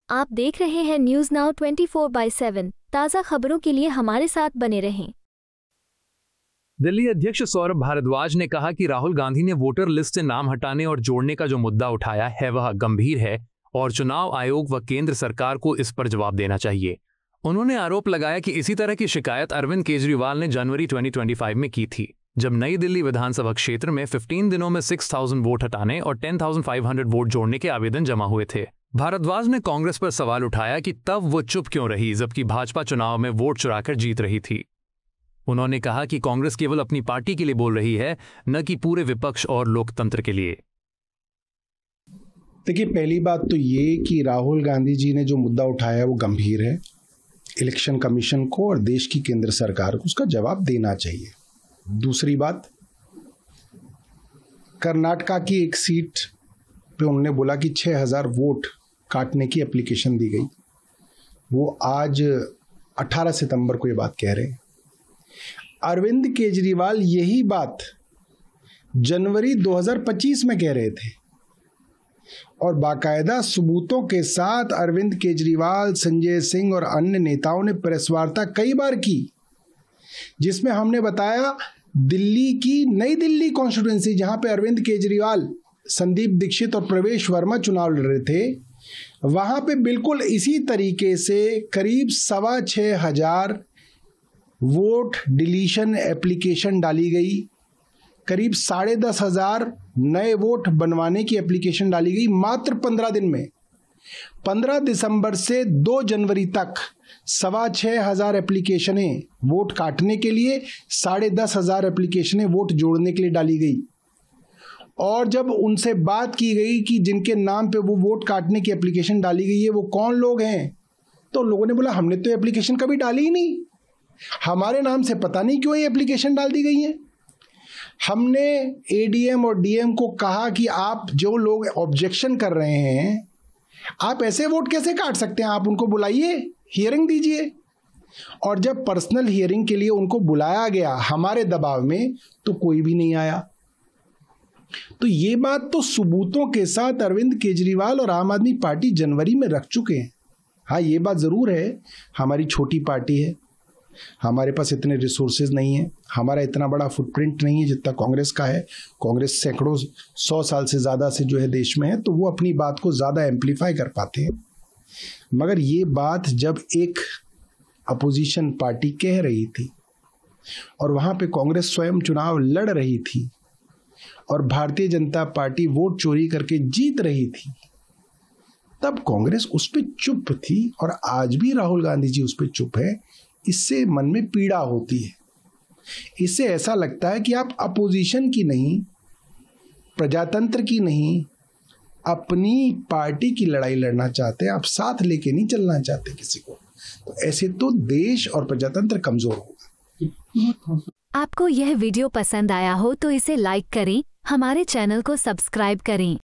आप देख रहे हैं न्यूज नाउ 24/7। ताज़ा खबरों के लिए हमारे साथ बने रहें। दिल्ली अध्यक्ष सौरभ भारद्वाज ने कहा कि राहुल गांधी ने वोटर लिस्ट से नाम हटाने और जोड़ने का जो मुद्दा उठाया है वह गंभीर है और चुनाव आयोग व केंद्र सरकार को इस पर जवाब देना चाहिए। उन्होंने आरोप लगाया कि इसी तरह की शिकायत अरविंद केजरीवाल ने जनवरी 2025 में की थी, जब नई दिल्ली विधानसभा क्षेत्र में 15 दिनों में 6000 वोट हटाने और 10,500 वोट जोड़ने के आवेदन जमा हुए थे। भारद्वाज ने कांग्रेस पर सवाल उठाया कि तब वो चुप क्यों रही जबकि भाजपा चुनाव में वोट चुराकर जीत रही थी। उन्होंने कहा कि कांग्रेस केवल अपनी पार्टी के लिए बोल रही है, न कि पूरे विपक्ष और लोकतंत्र के लिए। देखिए, पहली बात तो ये कि राहुल गांधी जी ने जो मुद्दा उठाया है वो गंभीर है। इलेक्शन कमीशन को और देश की केंद्र सरकार को उसका जवाब देना चाहिए। दूसरी बात, कर्नाटका की एक सीट पे उन्होंने बोला कि 6000 वोट काटने की एप्लीकेशन दी गई। वो आज 18 सितंबर को ये बात कह रहे हैं। अरविंद केजरीवाल यही बात जनवरी 2025 में कह रहे थे और बाकायदा सबूतों के साथ अरविंद केजरीवाल, संजय सिंह और अन्य नेताओं ने प्रेस वार्ता कई बार की, जिसमें हमने बताया दिल्ली की नई दिल्ली कॉन्स्टिट्यूएंसी, जहां पे अरविंद केजरीवाल, संदीप दीक्षित और प्रवेश वर्मा चुनाव लड़ रहे थे, वहां पे बिल्कुल इसी तरीके से करीब 6,500 वोट डिलीशन एप्लीकेशन डाली गई। करीब 10,500 नए वोट बनवाने की एप्लीकेशन डाली गई मात्र 15 दिन में। 15 दिसंबर से 2 जनवरी तक 6,500 एप्लीकेशनें वोट काटने के लिए, 10,500 एप्लीकेशनें वोट जोड़ने के लिए डाली गई। और जब उनसे बात की गई कि जिनके नाम पे वो वोट काटने की एप्लीकेशन डाली गई है वो कौन लोग हैं, तो लोगों ने बोला हमने तो एप्लीकेशन कभी डाली ही नहीं, हमारे नाम से पता नहीं क्यों ये एप्लीकेशन डाल दी गई है। हमने एडीएम और डीएम को कहा कि आप जो लोग ऑब्जेक्शन कर रहे हैं, आप ऐसे वोट कैसे काट सकते हैं, आप उनको बुलाइए, हियरिंग दीजिए। और जब पर्सनल हियरिंग के लिए उनको बुलाया गया हमारे दबाव में, तो कोई भी नहीं आया। तो ये बात तो सबूतों के साथ अरविंद केजरीवाल और आम आदमी पार्टी जनवरी में रख चुके हैं। हाँ, ये बात जरूर है, हमारी छोटी पार्टी है, हमारे पास इतने रिसोर्सेज नहीं है, हमारा इतना बड़ा फुटप्रिंट नहीं है जितना कांग्रेस का है। कांग्रेस सैकड़ों 100 साल से ज़्यादा से जो है देश में है, तो वो अपनी बात को ज़्यादा एम्पलीफाई कर पाते हैं। मगर ये बात जब एक अपोजिशन पार्टी कह रही थी और वहाँ पे कांग्रेस स्वयं चुनाव लड़ रही थी और भारतीय जनता पार्टी वोट चोरी करके जीत रही थी, तब कांग्रेस उस पर चुप थी और आज भी राहुल गांधी जी उस पर चुप है। इससे मन में पीड़ा होती है। इससे ऐसा लगता है कि आप अपोजिशन की नहीं, प्रजातंत्र की नहीं, अपनी पार्टी की लड़ाई लड़ना चाहते हैं, आप साथ लेके नहीं चलना चाहते किसी को। तो ऐसे तो देश और प्रजातंत्र कमजोर होगा। आपको यह वीडियो पसंद आया हो तो इसे लाइक करें, हमारे चैनल को सब्सक्राइब करें।